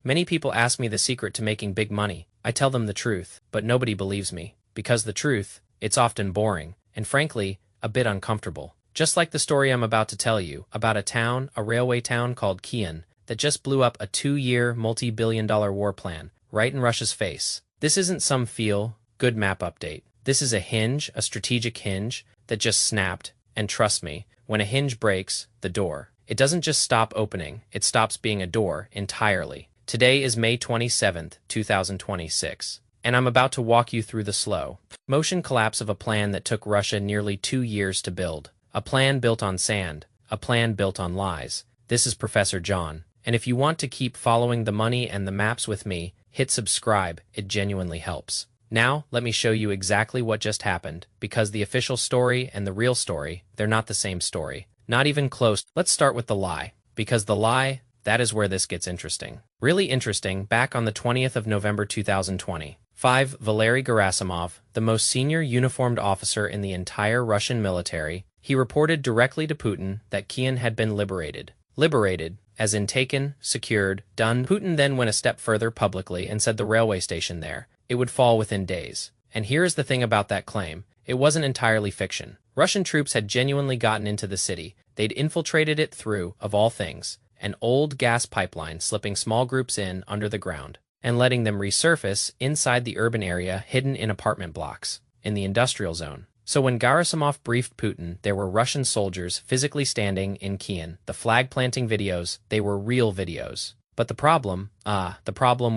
Many people ask me the secret to making big money. I tell them the truth, but nobody believes me. Because the truth, it's often boring, and frankly, a bit uncomfortable. Just like the story I'm about to tell you about a railway town called Kian, that just blew up a 2-year, multi-billion-dollar war plan, right in Russia's face. This isn't some feel-good map update. This is a hinge, a strategic hinge, that just snapped, and trust me, when a hinge breaks, the door, it doesn't just stop opening, it stops being a door entirely. Today is May 27th, 2026, and I'm about to walk you through the slow-motion collapse of a plan that took Russia nearly 2 years to build. A plan built on sand, a plan built on lies. This is Professor John, and if you want to keep following the money and the maps with me, hit subscribe, it genuinely helps. Now, let me show you exactly what just happened, because the official story and the real story, they're not the same story. Not even close. Let's start with the lie, because the lie, that is where this gets interesting. Really interesting, back on the 20th of November 2025, Valery Gerasimov, the most senior uniformed officer in the entire Russian military, he reported directly to Putin that Kian had been liberated. Liberated, as in taken, secured, done. Putin then went a step further publicly and said the railway station there, it would fall within days. And here's the thing about that claim. It wasn't entirely fiction. Russian troops had genuinely gotten into the city. They'd infiltrated it through, of all things, an old gas pipeline, slipping small groups in under the ground and letting them resurface inside the urban area hidden in apartment blocks, in the industrial zone. So when Gerasimov briefed Putin, there were Russian soldiers physically standing in Kian. The flag-planting videos, they were real videos. But the problem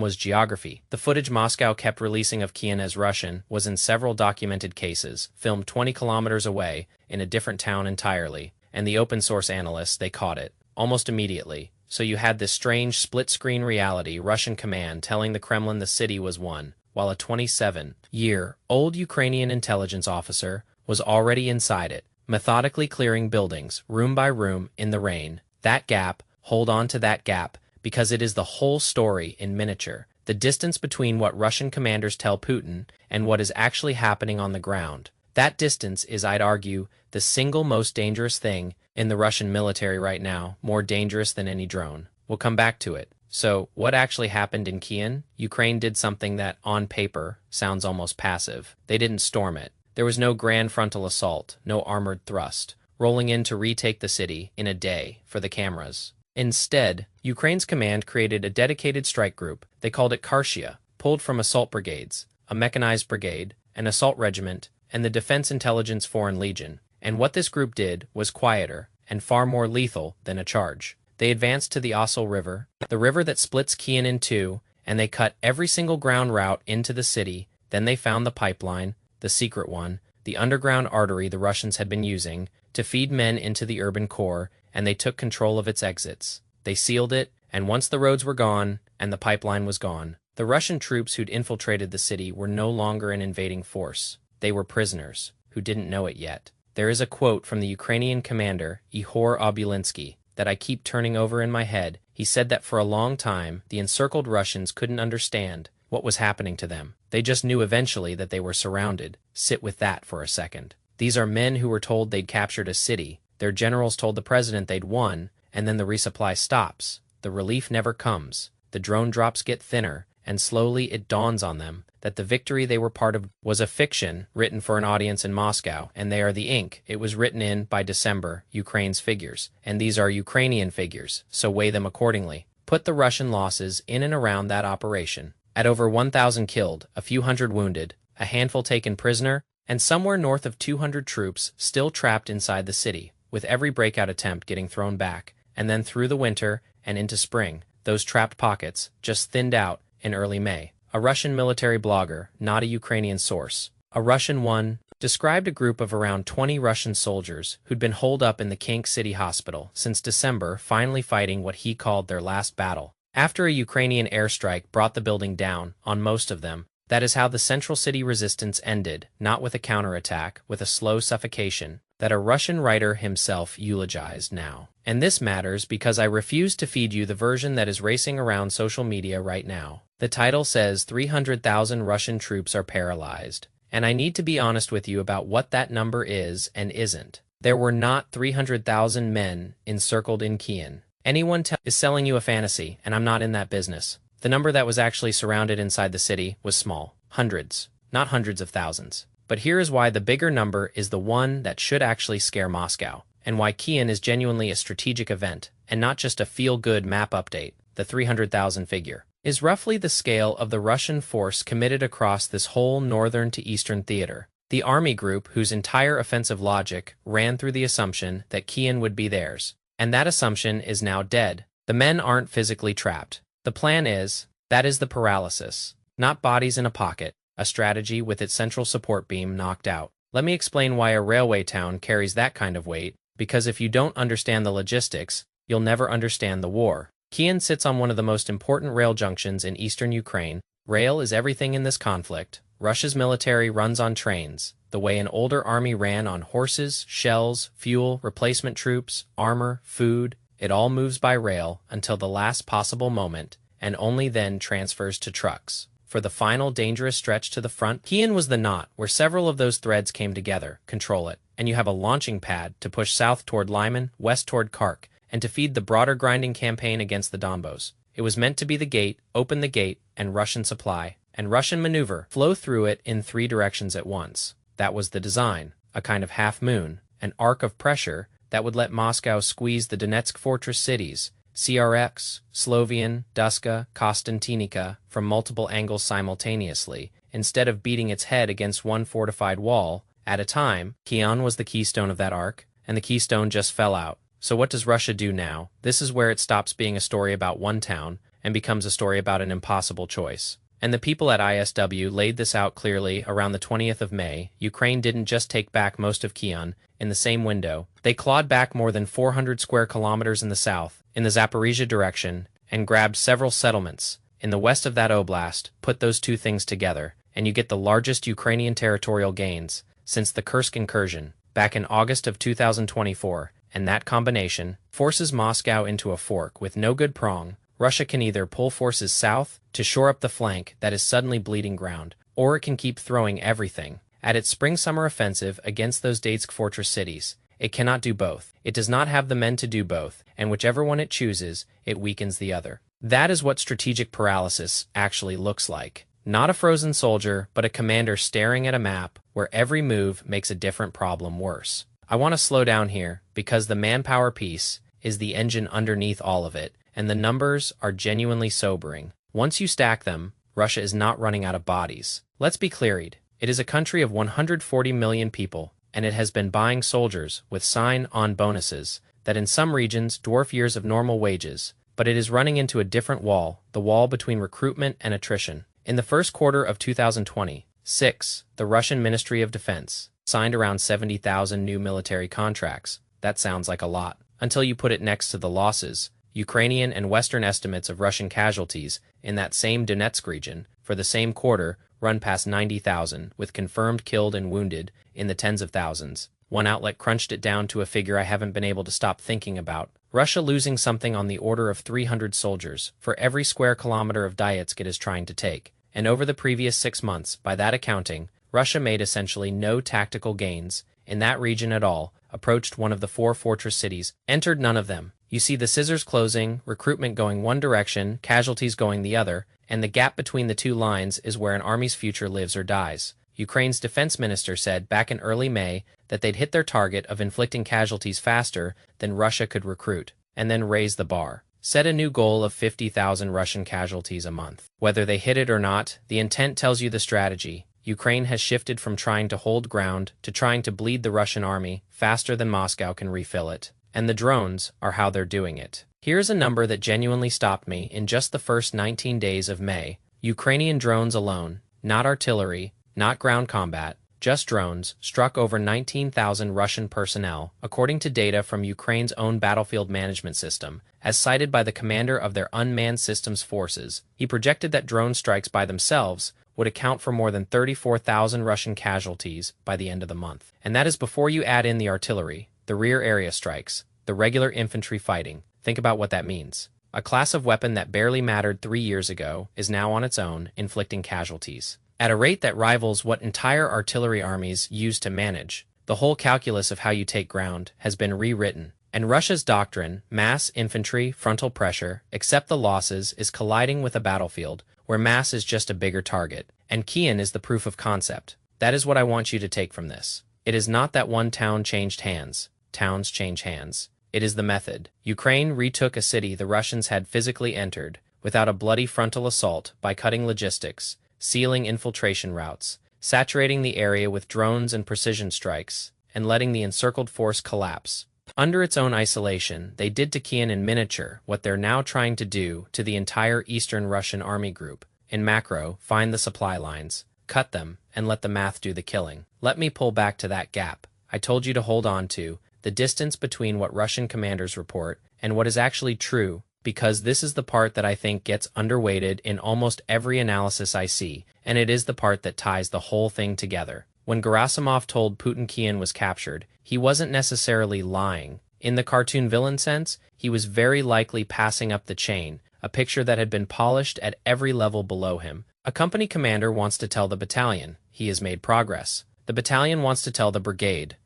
was geography. The footage Moscow kept releasing of Kian as Russian was in several documented cases, filmed 20 kilometers away, in a different town entirely, and the open-source analysts, they caught it, almost immediately. So you had this strange split-screen reality, Russian command telling the Kremlin the city was won, while a 27-year-old Ukrainian intelligence officer was already inside it, methodically clearing buildings, room by room, in the rain. That gap, hold on to that gap, because it is the whole story in miniature. The distance between what Russian commanders tell Putin and what is actually happening on the ground. That distance is, I'd argue, the single most dangerous thing in the Russian military right now, more dangerous than any drone. We'll come back to it. So, what actually happened in Kian? Ukraine did something that, on paper, sounds almost passive. They didn't storm it. There was no grand frontal assault, no armored thrust, rolling in to retake the city in a day for the cameras. Instead, Ukraine's command created a dedicated strike group. They called it Karshia, pulled from assault brigades, a mechanized brigade, an assault regiment, and the Defense Intelligence Foreign Legion. And what this group did was quieter and far more lethal than a charge. They advanced to the Ossel River, the river that splits Kian in two, and they cut every single ground route into the city. Then they found the pipeline, the secret one, the underground artery the Russians had been using to feed men into the urban core, and they took control of its exits. They sealed it, and once the roads were gone and the pipeline was gone, the Russian troops who'd infiltrated the city were no longer an invading force. They were prisoners, who didn't know it yet. There is a quote from the Ukrainian commander, Ihor Obulinsky, that I keep turning over in my head. He said that for a long time, the encircled Russians couldn't understand what was happening to them. They just knew eventually that they were surrounded. Sit with that for a second. These are men who were told they'd captured a city. Their generals told the president they'd won, and then the resupply stops. The relief never comes. The drone drops get thinner, and slowly it dawns on them that the victory they were part of was a fiction written for an audience in Moscow, and they are the ink it was written in by December, Ukraine's figures. And these are Ukrainian figures, so weigh them accordingly. Put the Russian losses in and around that operation. At over 1,000 killed, a few hundred wounded, a handful taken prisoner, and somewhere north of 200 troops still trapped inside the city, with every breakout attempt getting thrown back, and then through the winter and into spring, those trapped pockets just thinned out in early May. A Russian military blogger, not a Ukrainian source, a Russian one, described a group of around 20 Russian soldiers who'd been holed up in the Kink City Hospital since December, finally fighting what he called their last battle. After a Ukrainian airstrike brought the building down on most of them, that is how the central city resistance ended, not with a counterattack, with a slow suffocation that a Russian writer himself eulogized now. And this matters because I refuse to feed you the version that is racing around social media right now. The title says 300,000 Russian troops are paralyzed, and I need to be honest with you about what that number is and isn't. There were not 300,000 men encircled in Kian. Anyone is selling you a fantasy, and I'm not in that business. The number that was actually surrounded inside the city was small. Hundreds, not hundreds of thousands. But here is why the bigger number is the one that should actually scare Moscow, and why Kian is genuinely a strategic event, and not just a feel-good map update. The 300,000 figure is roughly the scale of the Russian force committed across this whole northern to eastern theater. The army group whose entire offensive logic ran through the assumption that Kian would be theirs. And that assumption is now dead. The men aren't physically trapped. The plan is, that is the paralysis. Not bodies in a pocket, a strategy with its central support beam knocked out. Let me explain why a railway town carries that kind of weight, because if you don't understand the logistics, you'll never understand the war. Kian sits on one of the most important rail junctions in eastern Ukraine. Rail is everything in this conflict. Russia's military runs on trains, the way an older army ran on horses, shells, fuel, replacement troops, armor, food. It all moves by rail until the last possible moment, and only then transfers to trucks. For the final dangerous stretch to the front, Kian was the knot where several of those threads came together. Control it, and you have a launching pad to push south toward Lyman, west toward Khark, and to feed the broader grinding campaign against the Donbas. It was meant to be the gate, open the gate, and Russian supply, and Russian maneuver, flow through it in three directions at once. That was the design, a kind of half-moon, an arc of pressure that would let Moscow squeeze the Donetsk fortress cities, Krx, Slovian, Duska, Kostantinica, from multiple angles simultaneously, instead of beating its head against one fortified wall at a time. Kian was the keystone of that arc, and the keystone just fell out. So what does Russia do now? This is where it stops being a story about one town and becomes a story about an impossible choice. And the people at ISW laid this out clearly around the 20th of May. Ukraine didn't just take back most of Kian in the same window. They clawed back more than 400 square kilometers in the south, in the Zaporizhia direction, and grabbed several settlements in the west of that oblast. Put those two things together, and you get the largest Ukrainian territorial gains since the Kursk incursion back in August of 2024. And that combination forces Moscow into a fork with no good prong. Russia can either pull forces south to shore up the flank that is suddenly bleeding ground, or it can keep throwing everything at its spring-summer offensive against those Donetsk fortress cities. It cannot do both. It does not have the men to do both, and whichever one it chooses, it weakens the other. That is what strategic paralysis actually looks like. Not a frozen soldier, but a commander staring at a map where every move makes a different problem worse. I want to slow down here, because the manpower piece is the engine underneath all of it, and the numbers are genuinely sobering. Once you stack them, Russia is not running out of bodies. Let's be clear-eyed. It is a country of 140 million people, and it has been buying soldiers with sign-on bonuses that in some regions dwarf years of normal wages, but it is running into a different wall, the wall between recruitment and attrition. In the first quarter of 2026, the Russian Ministry of Defense signed around 70,000 new military contracts. That sounds like a lot, until you put it next to the losses. Ukrainian and Western estimates of Russian casualties in that same Donetsk region for the same quarter run past 90,000, with confirmed killed and wounded in the tens of thousands. One outlet crunched it down to a figure I haven't been able to stop thinking about. Russia losing something on the order of 300 soldiers for every square kilometer of Donetsk it is trying to take. And over the previous 6 months, by that accounting, Russia made essentially no tactical gains in that region at all, approached one of the 4 fortress cities, entered none of them. You see the scissors closing, recruitment going one direction, casualties going the other, and the gap between the two lines is where an army's future lives or dies. Ukraine's defense minister said back in early May that they'd hit their target of inflicting casualties faster than Russia could recruit, and then raise the bar. Set a new goal of 50,000 Russian casualties a month. Whether they hit it or not, the intent tells you the strategy. Ukraine has shifted from trying to hold ground to trying to bleed the Russian army faster than Moscow can refill it. And the drones are how they're doing it. Here's a number that genuinely stopped me in just the first 19 days of May. Ukrainian drones alone, not artillery, not ground combat, just drones, struck over 19,000 Russian personnel, according to data from Ukraine's own battlefield management system, as cited by the commander of their unmanned systems forces. He projected that drone strikes by themselves would account for more than 34,000 Russian casualties by the end of the month. And that is before you add in the artillery, the rear area strikes, the regular infantry fighting. Think about what that means. A class of weapon that barely mattered 3 years ago is now on its own, inflicting casualties at a rate that rivals what entire artillery armies use to manage. The whole calculus of how you take ground has been rewritten, And Russia's doctrine, mass infantry, frontal pressure, accept the losses, is colliding with a battlefield where mass is just a bigger target. And Kian is the proof of concept. That is what I want you to take from this. It is not that one town changed hands. Towns change hands. It is the method. Ukraine retook a city the Russians had physically entered, without a bloody frontal assault, by cutting logistics, sealing infiltration routes, saturating the area with drones and precision strikes, and letting the encircled force collapse. Under its own isolation, they did to Kian in miniature what they're now trying to do to the entire Eastern Russian army group. In macro, find the supply lines, cut them, and let the math do the killing. Let me pull back to that gap I told you to hold on to, the distance between what Russian commanders report and what is actually true, because this is the part that I think gets underweighted in almost every analysis I see, and it is the part that ties the whole thing together. When Gerasimov told Putin Kian was captured, he wasn't necessarily lying. In the cartoon villain sense, he was very likely passing up the chain, a picture that had been polished at every level below him. A company commander wants to tell the battalion, he has made progress. The battalion wants to tell the brigade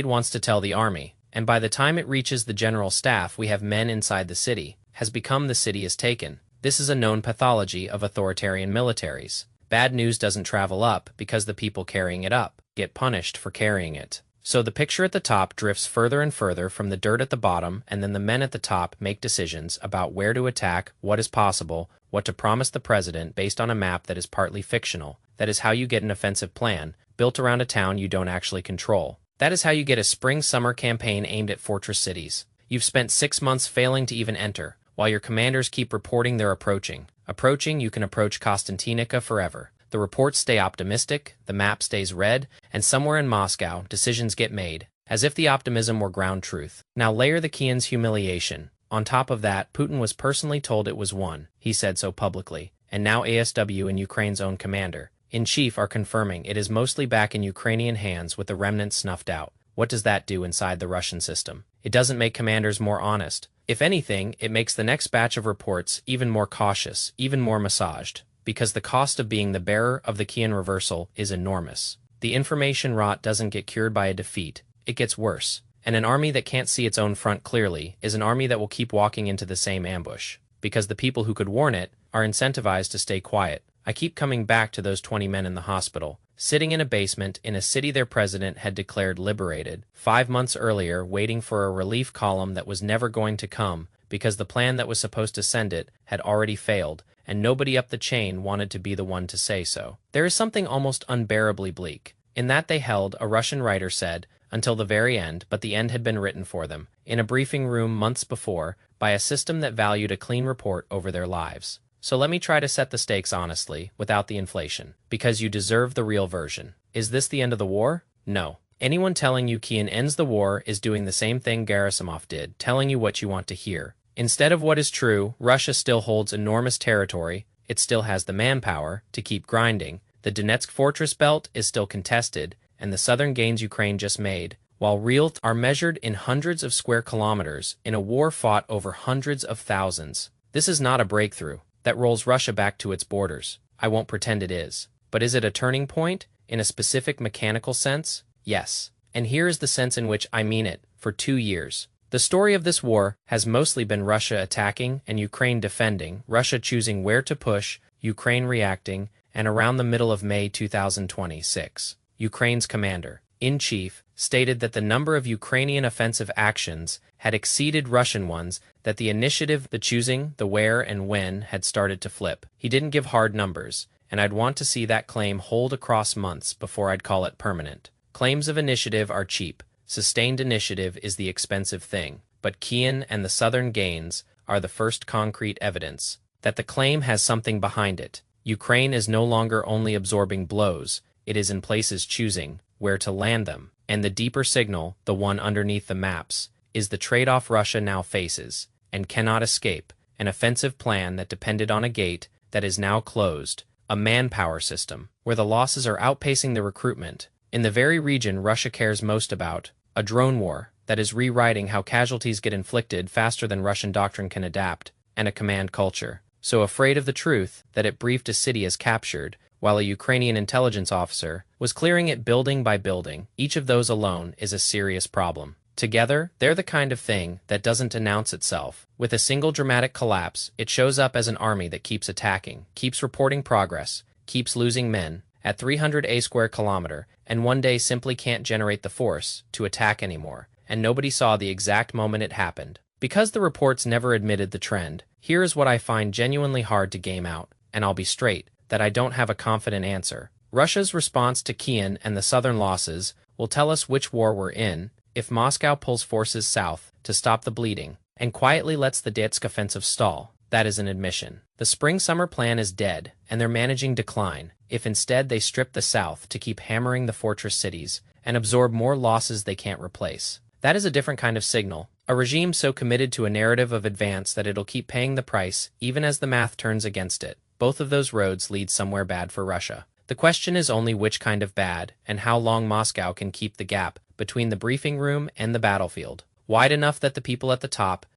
wants to tell the army, and by the time it reaches the general staff we have men inside the city, has become the city is taken. This is a known pathology of authoritarian militaries. Bad news doesn't travel up because the people carrying it up get punished for carrying it. So the picture at the top drifts further and further from the dirt at the bottom, and then the men at the top make decisions about where to attack, what is possible, what to promise the president based on a map that is partly fictional. That is how you get an offensive plan, built around a town you don't actually control. That is how you get a spring-summer campaign aimed at fortress cities. You've spent 6 months failing to even enter, while your commanders keep reporting they're approaching. You can approach Konstantinica forever. The reports stay optimistic, the map stays red, and somewhere in Moscow, decisions get made, as if the optimism were ground truth. Now layer the Kian's humiliation. On top of that, Putin was personally told it was won. He said so publicly. And now ASW and Ukraine's own commander-in-chief are confirming it is mostly back in Ukrainian hands with the remnants snuffed out. What does that do inside the Russian system? It doesn't make commanders more honest. If anything, it makes the next batch of reports even more cautious, even more massaged, because the cost of being the bearer of the Kian reversal is enormous. The information rot doesn't get cured by a defeat, it gets worse. And an army that can't see its own front clearly is an army that will keep walking into the same ambush, because the people who could warn it are incentivized to stay quiet. I keep coming back to those 20 men in the hospital, sitting in a basement in a city their president had declared liberated, 5 months earlier, waiting for a relief column that was never going to come, because the plan that was supposed to send it had already failed, and nobody up the chain wanted to be the one to say so. There is something almost unbearably bleak, in that they held, a Russian writer said, until the very end, but the end had been written for them, in a briefing room months before, by a system that valued a clean report over their lives. So let me try to set the stakes honestly, without the inflation, because you deserve the real version. Is this the end of the war? No. Anyone telling you Kian ends the war is doing the same thing Gerasimov did, telling you what you want to hear. Instead of what is true, Russia still holds enormous territory, it still has the manpower to keep grinding, the Donetsk fortress belt is still contested, and the southern gains Ukraine just made, while real are measured in hundreds of square kilometers in a war fought over hundreds of thousands. This is not a breakthrough that rolls Russia back to its borders. I won't pretend it is. But is it a turning point, in a specific mechanical sense? Yes. And here is the sense in which I mean it, for 2 years. The story of this war has mostly been Russia attacking and Ukraine defending, Russia choosing where to push, Ukraine reacting, and around the middle of May 2026, Ukraine's commander-in-chief stated that the number of Ukrainian offensive actions had exceeded Russian ones, that the initiative, the choosing, the where and when had started to flip. He didn't give hard numbers, and I'd want to see that claim hold across months before I'd call it permanent. Claims of initiative are cheap. Sustained initiative is the expensive thing, but Kian and the southern gains are the first concrete evidence that the claim has something behind it. Ukraine is no longer only absorbing blows, it is in places choosing where to land them, and the deeper signal, the one underneath the maps, is the trade-off Russia now faces, and cannot escape, an offensive plan that depended on a gate that is now closed, a manpower system, where the losses are outpacing the recruitment, in the very region Russia cares most about, a drone war that is rewriting how casualties get inflicted faster than Russian doctrine can adapt, and a command culture, so afraid of the truth that it briefed a city as captured, while a Ukrainian intelligence officer was clearing it building by building. Each of those alone is a serious problem. Together, they're the kind of thing that doesn't announce itself. With a single dramatic collapse, it shows up as an army that keeps attacking, keeps reporting progress, keeps losing men, at 300 square kilometer, and one day simply can't generate the force to attack anymore, and nobody saw the exact moment it happened. Because the reports never admitted the trend, here is what I find genuinely hard to game out, and I'll be straight, that I don't have a confident answer. Russia's response to Kian and the southern losses will tell us which war we're in. If Moscow pulls forces south to stop the bleeding and quietly lets the Donetsk offensive stall, that is an admission. The spring-summer plan is dead, and they're managing decline. If instead they strip the south to keep hammering the fortress cities and absorb more losses they can't replace, that is a different kind of signal. A regime so committed to a narrative of advance that it'll keep paying the price even as the math turns against it. Both of those roads lead somewhere bad for Russia. The question is only which kind of bad, and how long Moscow can keep the gap between the briefing room and the battlefield wide enough that the people at the top